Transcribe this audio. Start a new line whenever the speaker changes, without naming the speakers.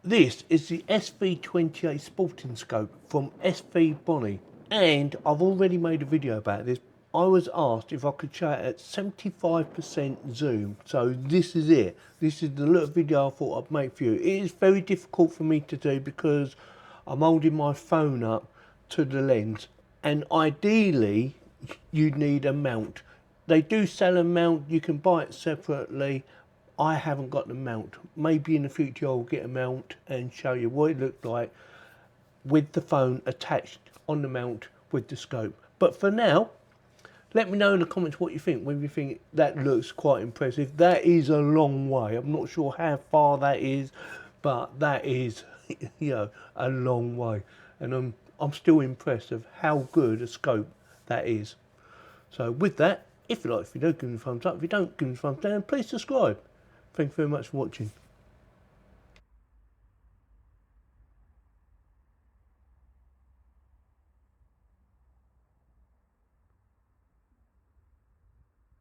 This is the SV28 sporting scope from SVBONY, and I've already made a video about this. I was asked if I could show it at 75% zoom, so this is it. This is the little video I thought I'd make for you. It is very difficult for me to do because I'm holding my phone up to the lens, and ideally you'd need a mount. They do sell a mount, you can buy it separately. I haven't got the mount. Maybe in the future I'll get a mount and show you what it looked like with the phone attached on the mount with the scope. But for now, let me know in the comments what you think, whether you think that looks quite impressive. That is a long way. I'm not sure how far that is, but that is, you know, a long way. And I'm still impressed of how good a scope that is. So with that, if you like the video, give me a thumbs up. If you don't, give me a thumbs down. Please subscribe. Thank you very much for watching.